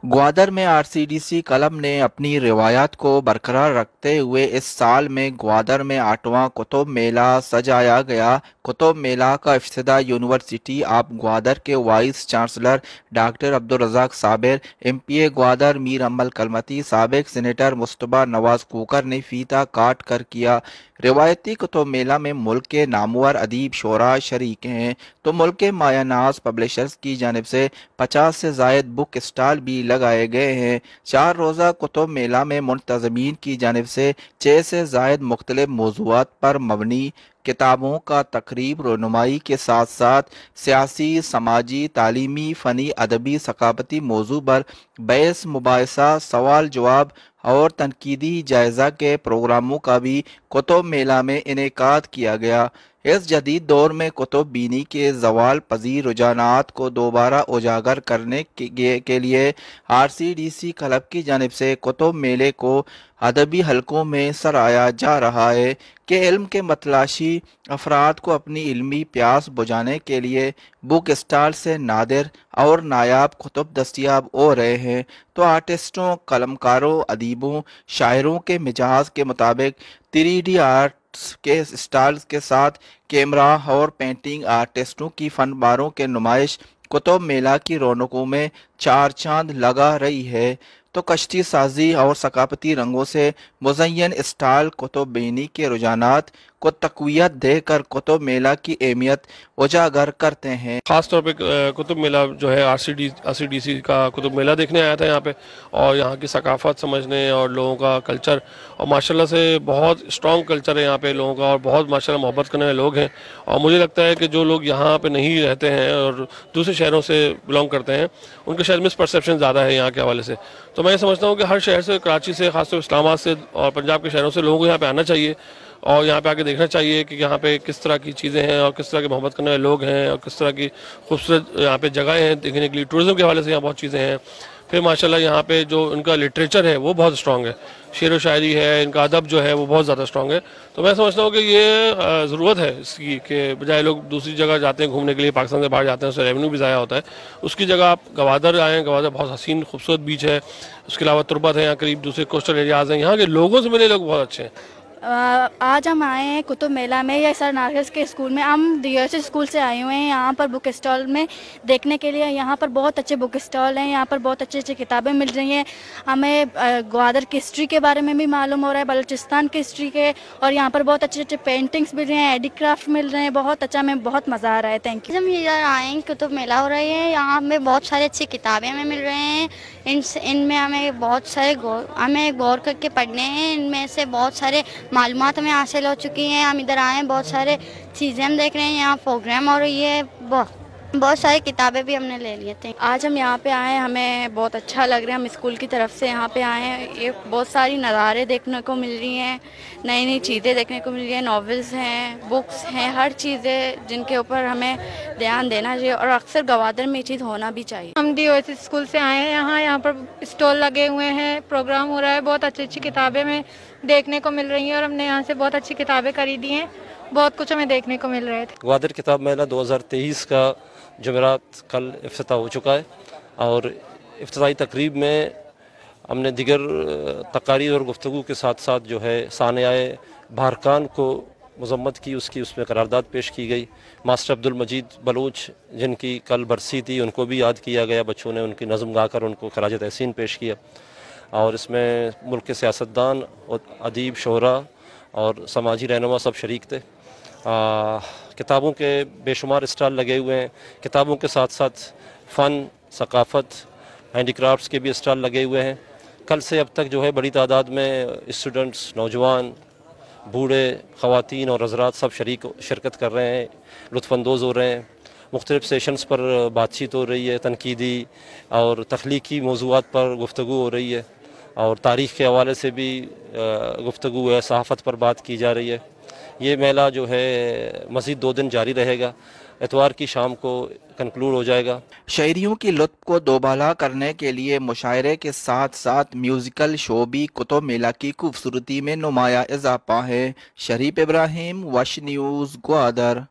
ग्वादर में RCDC club ने अपनी रिवायत को बरकरार रखते हुए इस साल में ग्वादर में 8वां कुतुब मेला सजाया गया। कुतुब मेला का इफ्तिताह यूनिवर्सिटी ऑफ ग्वादर के vice chancellor doctor Abdul Razzaq Sabir, MPA Gwadar Mir Ammal Kalmati, साबिक सेनेटर मुस्तफा नवाज कुकर ने फीता काट कर किया। रिवायती कुतुब मेला में मुल्क के नामवर अदीब शोरा शरीक हैं, तो मुल्क के मायानाज पब्लिशर्स की जानिब से 50 से जायद बुक स्टॉल भी लगाए गए हैं। 4 रोज़ा कुतुब मेला में मुंतज़मीन की जानिब से 6 से जायद मुख्तलिफ मौज़ूआत पर मबनी किताबों का तकरीब रोनुमाई के साथ साथ सियासी, समाजी, तालीमी, फ़नी, अदबी, सकाफती मौजू पर बहस, मुबाहिसा, सवाल जवाब और तनकीदी जायज़ा के प्रोग्रामों का भी कुतुब मेला में इनेकाद किया गया। इस जदीद दौर में कुतुब बीनी के ज़वाल पजीर रुझानात को दोबारा उजागर करने के लिए आरसीडीसी क्लब की जानिब से कुतुब मेले को अदबी हलकों में सराहा जा रहा है कि इल्म के मतलाशी अफराद को अपनी इल्मी प्यास बुझाने के लिए बुक स्टॉल से नादिर और नायाब कुतुब दस्तियाब हो रहे हैं, तो आर्टिस्टों, कलमकारों, अदीबों, शायरों के मिजाज के मुताबिक 3D आर्ट्स के स्टॉल्स के साथ कैमरा और पेंटिंग आर्टिस्टों की फनबारों के नुमाइश कुतुब मेला की रौनकों में चार चांद लगा रही है। तो कश्ती साजी और सकाफती रंगों से मुज़य्यन स्टाइल कुतुब बीनी के रुझानात को तक़वियत देकर कुतुब मेला की अहमियत उजागर करते हैं। ख़ास तौर पे कुतुब मेला जो है आरसीडीसी का कुतुब मेला देखने आया था यहाँ पे, और यहाँ की सकाफत समझने और लोगों का कल्चर, और माशाल्लाह से बहुत स्ट्रॉन्ग कल्चर है यहाँ पे लोगों का, और बहुत माशाल्लाह मोहब्बत करने वाले लोग हैं। और मुझे लगता है कि जो लोग यहाँ पे नहीं रहते हैं और दूसरे शहरों से बिलोंग करते हैं, उनके शायद मिसपरसेप्शन ज़्यादा है यहाँ के हवाले से। तो मैं समझता हूँ कि हर शहर से, कराची से, खासतौर इस्लामाबाद से और पंजाब के शहरों से लोगों को यहाँ पे आना चाहिए और यहाँ पे आके देखना चाहिए कि यहाँ पे किस तरह की चीज़ें हैं और किस तरह के मोहब्बत करने वाले लोग हैं और किस तरह की खूबसूरत यहाँ पे जगहें हैं देखने के लिए। टूरिज़्म के हवाले से यहाँ बहुत चीज़ें हैं। फिर माशाल्लाह यहाँ पे जो इनका लिटरेचर है वो बहुत स्ट्रॉन्ग है, शेर व शायरी है, इनका अदब जो है वो बहुत ज़्यादा स्ट्रॉन्ग है। तो मैं समझता हूँ कि ये ज़रूरत है इसकी कि बजाय लोग दूसरी जगह जाते हैं घूमने के लिए, पाकिस्तान से बाहर जाते हैं, उससे रेवेन्यू भी ज़ाया होता है, उसकी जगह आप गवादर आएँ। गवादर बहुत हसीन खूबसूरत बीच है, उसके अलावा तुरबत है, यहाँ करीब दूसरे कोस्टल एरियाज़ हैं, यहाँ के लोगों से मिले लोग बहुत अच्छे हैं। आज हम आए हैं कुतुब मेला में, या सर नारगस के स्कूल में। हम डीएससी स्कूल से आए हुए हैं यहाँ पर बुक स्टॉल में देखने के लिए। यहाँ पर बहुत अच्छे बुक स्टॉल हैं, यहाँ पर बहुत अच्छी अच्छी किताबें मिल रही हैं। हमें ग्वादर की हिस्ट्री के बारे में भी मालूम हो रहा है, बलूचिस्तान की हिस्ट्री के, और यहाँ पर बहुत अच्छे अच्छे पेंटिंग्स मिल रहे हैं, एडी क्राफ्ट मिल रहे हैं। बहुत अच्छा, हमें बहुत मज़ा आ रहा है। Thank you. हम इधर आए हैं, कुतुब मेला हो रही है, यहाँ हमें बहुत सारी अच्छी किताबें हमें मिल रहे हैं। इनमें हमें बहुत सारे हमें गौर करके पढ़ने हैं, इनमें से बहुत सारे मालूमात हमें हासिल हो चुकी हैं। हम इधर आए हैं, बहुत सारे चीज़ें हम देख रहे हैं, यहाँ प्रोग्राम हो रही है, बहुत सारी किताबें भी हमने ले लिए थे। आज हम यहाँ पे आए हैं, हमें बहुत अच्छा लग रहा है। हम स्कूल की तरफ से यहाँ पे आए हैं। ये बहुत सारी नज़ारे देखने को मिल रही हैं, नई नई चीज़ें देखने को मिल रही हैं, नॉवेल्स हैं, बुक्स हैं, हर चीज़ें जिनके ऊपर हमें ध्यान देना चाहिए, और अक्सर गवादर में ये चीज़ होना भी चाहिए। हम डीओएसी स्कूल से आए हैं, यहाँ पर स्टॉल लगे हुए हैं, प्रोग्राम हो रहा है, बहुत अच्छी अच्छी किताबें हमें देखने को मिल रही हैं, और हमने यहाँ से बहुत अच्छी किताबें खरीदी हैं। बहुत कुछ हमें देखने को मिल रहे थे। ग्वादर किताब मेला 2023 का जुमेरात कल इफ्तिताह हो चुका है, और इफ्तिताही तकरीब में हमने दिगर तकारीर और गुफ्तगू के साथ साथ जो है सानियाए बारकान को मज़म्मत की, उसमें करारदाद पेश की गई। मास्टर अब्दुल मजीद बलूच जिनकी कल बरसी थी, उनको भी याद किया गया, बच्चों ने उनकी नज़म गाकर उनको खराज तहसीन पेश किया। और इसमें मुल्क के सियासतदान और अदीब, शोरा और समाजी रहनुमा सब शरीक थे। किताबों के बेशुमार स्टॉल लगे हुए हैं, किताबों के साथ साथ फ़न, सकाफ़त, हैंडीक्राफ्ट्स के भी स्टॉल लगे हुए हैं। कल से अब तक जो है बड़ी तादाद में स्टूडेंट्स, नौजवान, बूढ़े, ख़वातीन और हज़रात सब शिरकत कर रहे हैं, लुत्फ़अंदोज़ हो रहे हैं। मुख्तलिफ़ सेशंस पर बातचीत हो रही है, तनकीदी और तख्लीकी मौज़ूआत पर गुफ्तगू हो रही है, और तारीख़ के हवाले से भी गुफ्तगू है, सहाफ़त पर बात की जा रही है। ये मेला जो है मज़ीद 2 दिन जारी रहेगा, इतवार की शाम को कंक्लूड हो जाएगा। शायरियों की लुत्फ़ को दोबाला करने के लिए मुशायरे के साथ साथ म्यूज़िकल शो भी कुतुब मेला की खूबसूरती में नुमाया इजाफा है। शरीफ इब्राहिम, वश न्यूज़, ग्वादर।